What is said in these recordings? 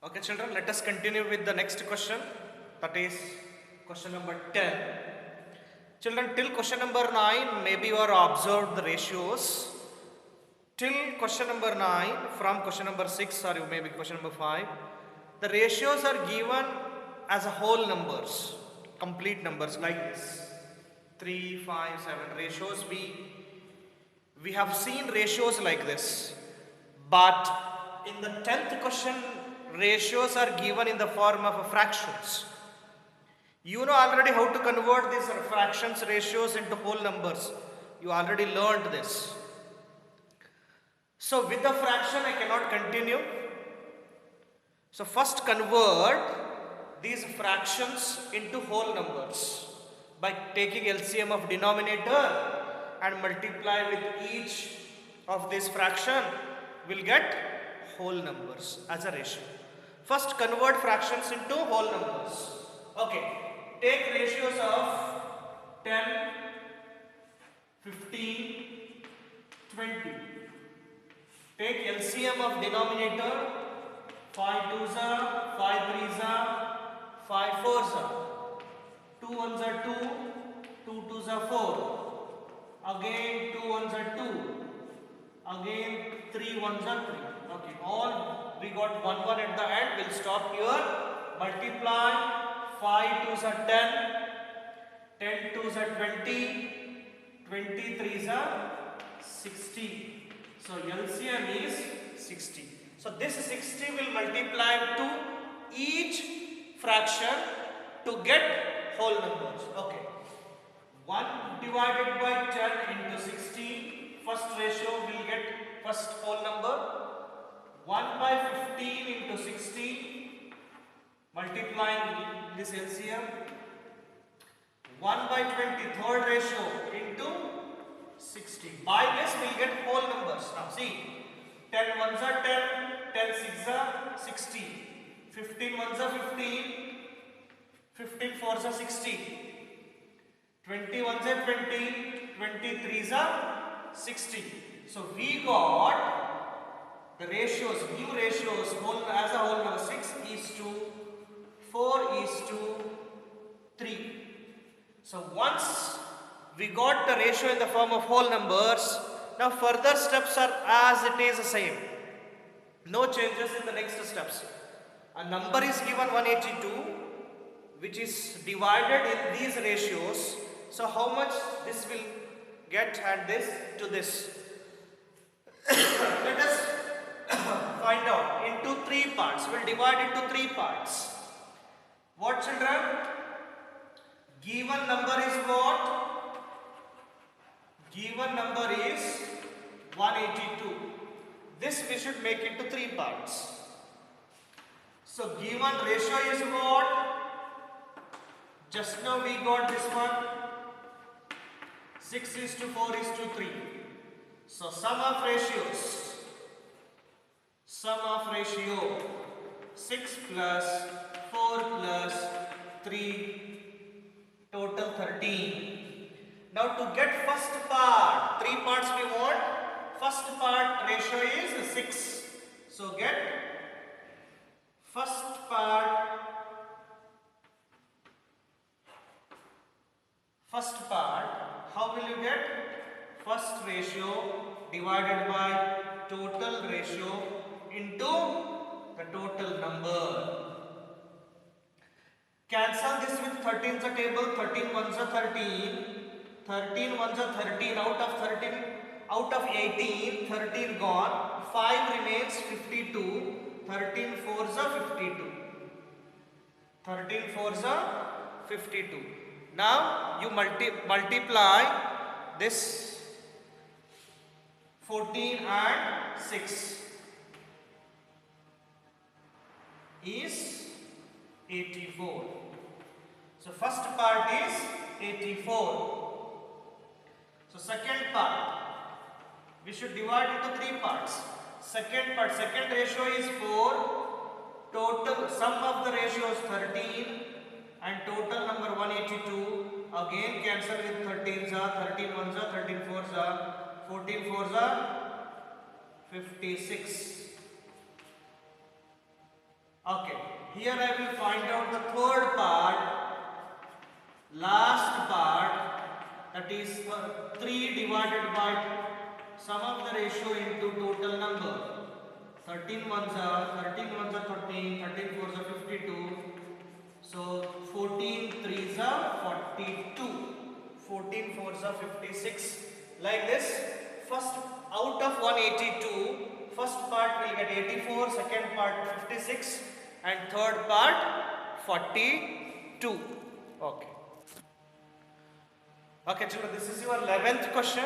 Okay, children, let us continue with the next question. That is question number 10. Children, till question number 9, maybe you are observed the ratios. Till question number 9, from question number 6 or maybe question number 5, the ratios are given as a whole numbers, complete numbers like this. 3, 5, 7 ratios. We have seen ratios like this. But in the 10th question, ratios are given in the form of fractions. You know already how to convert these fractions ratios into whole numbers. You already learned this. So with the fraction I cannot continue. So first convert these fractions into whole numbers by taking LCM of denominator and multiply with each of this fraction, will get whole numbers as a ratio. First convert fractions into whole numbers. Okay, take ratios of 10, 15, 20. Take LCM of denominator. 5 2s are, 5 3s are, 5 4s are. 2 1s are 2, 2 2s are 4. Again 2 1s are 2. Again 3 1s are 3. Okay, all we got 1 1 at the end. We'll stop here. Multiply. 5 2s are 10. 10 2s are 20. 23s are 60. So LCM is 60. So this 60 will multiply to each fraction to get whole numbers. Okay. 1 divided by 10 into 60. First ratio will get first whole number. 1 by 15 into 60. Multiplying this LCM. 1 by 20 third ratio into 60. By this we will get whole numbers. Now see, 10 1s are 10, 10 6s are 60, 15 1s are 15, 15 4s are 60, 20 1s are 20, 23s are 60. So we got the ratios, new ratios whole as a whole number 6 is to 4 is to 3. So once we got the ratio in the form of whole numbers, now further steps are as it is the same. No changes in the next steps. A number is given 182 which is divided in these ratios. So how much this will get and this to this. Let us find out into 3 parts. We will divide into 3 parts. What, children? Given number is what? Given number is 182. This we should make into 3 parts. So given ratio is what? Just now we got this one. 6 is to 4 is to 3. So sum of ratios. Sum of ratio 6 plus 4 plus 3, total 13. Now to get first part, 3 parts we want. First part ratio is 6. So get first part. First part, how will you get? First ratio divided by total ratio into the total number. Cancel this with 13 the table. 13 1s are 13. 13 1s are 13. Out of 18, 13 gone. 5 remains 52. 13 4s are 52. 13 4s are 52. Now you multiply this 14 and 6 is 84. So first part is 84. So second part, we should divide into 3 parts. Second part, second ratio is 4. Total sum of the ratios 13 and total number 182. Again cancel with 13s are, 13 1s are, 13 4s are, 14 4s are 56. Here I will find out the third part, last part, that is 3 divided by sum of the ratio into total number. 13 ones are 13, 13 fours are 52. So 14 threes are 42. 14 fours are 56. Like this, first out of 182, first part will get 84, second part 56, and third part 42. Okay. Okay, children, this is your 11th question.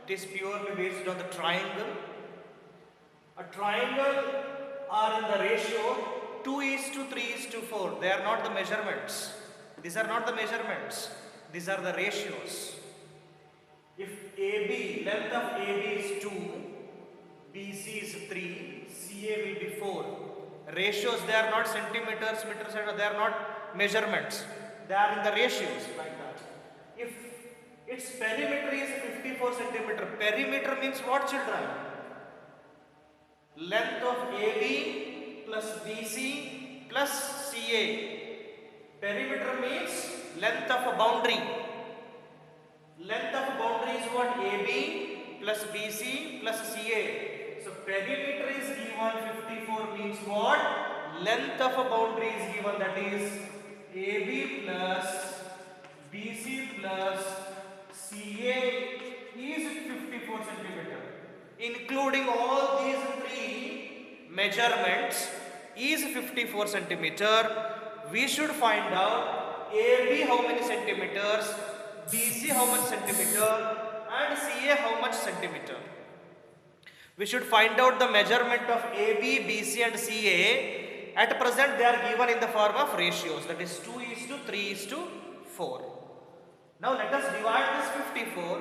It is purely based on the triangle. A triangle are in the ratio 2:3:4. They are not the measurements. These are not the measurements. These are the ratios. If AB, length of AB is 2, BC is 3, CA will be 4. Ratios, they are not centimeters, meters, they are not measurements. They are in the ratios like that. If its perimeter is 54 centimeter, perimeter means what, children? Length of AB plus BC plus CA. Perimeter means length of a boundary. Length of a boundary is what? AB plus BC plus CA. So perimeter is given 54 means what? Length of a boundary is given, that is AB plus BC plus CA is 54 centimeter. Including all these three measurements is 54 centimeter. We should find out AB how many centimeters, BC how much centimeter, and CA how much centimeter. We should find out the measurement of AB, BC and CA. At present they are given in the form of ratios, that is 2:3:4. Now let us divide this 54.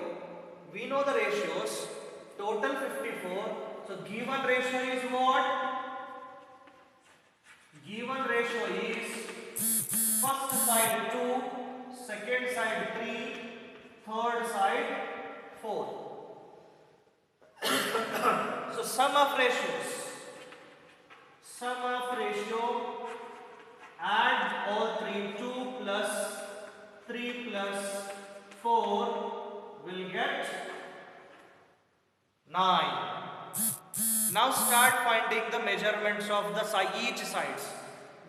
We know the ratios. Total 54. So given ratio is what? Given ratio is first side 2, second side 3, third side 4. So sum of ratios. Sum of ratio, add all three, 2 plus 3 plus 4 will get 9. Now start finding the measurements of the each sides.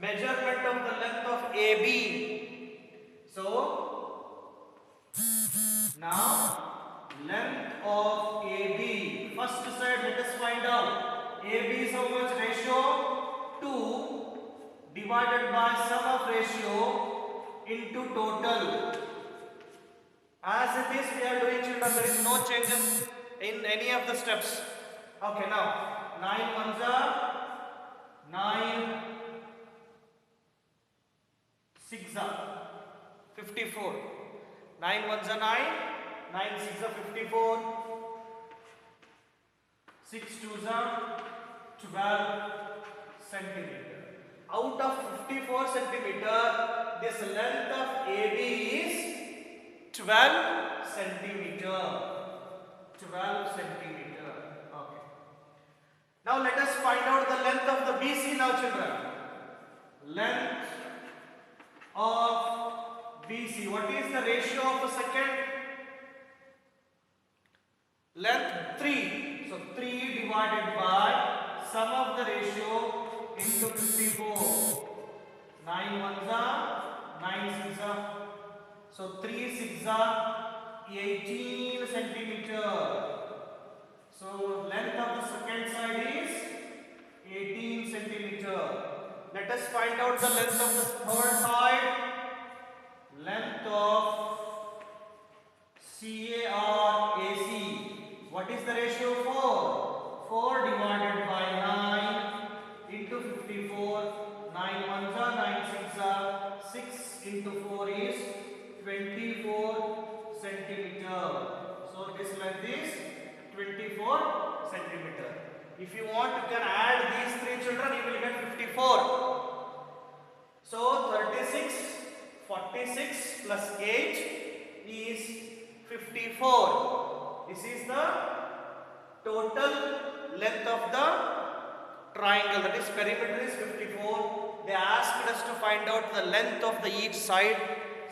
Measurement of the length of AB. So now length of AB. First side, let us find out. AB is how much ratio? 2 divided by sum of ratio into total. As it is, we are doing, children, there is no changes in any of the steps. Okay, now 9 ones are 9, 6 are 54. 9 ones are 9, 9 6 are 54. 6 twos are 12 centimeter. Out of 54 centimeter, this length of AB is 12 centimeter. 12 centimeter. Okay. Now let us find out the length of the BC now, children. Length of BC. What is the ratio of the second? Length 3. So 3 divided by sum of the ratio into 54. 9 ones are 9 6 are. So 3 6 are 18 centimeter. So length of the second side is 18 centimeter. Let us find out the length of the third side. Length of CARAC. What is the ratio? 4. 4 divided by 9 into 54. 9 ones are 9 6 are. 6 into 4 is 24 centimeter. So this length is 24 centimeter. If you want, you can add these three children, you will get 54. So 36, 46 plus 8 is 54. This is the total length of the triangle, that is perimeter is 54. they asked us to find out the length of the each side.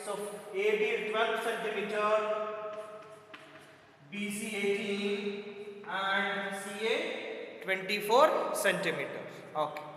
So AB 12 centimeter, BC 18 and CA 24 centimeters. Okay.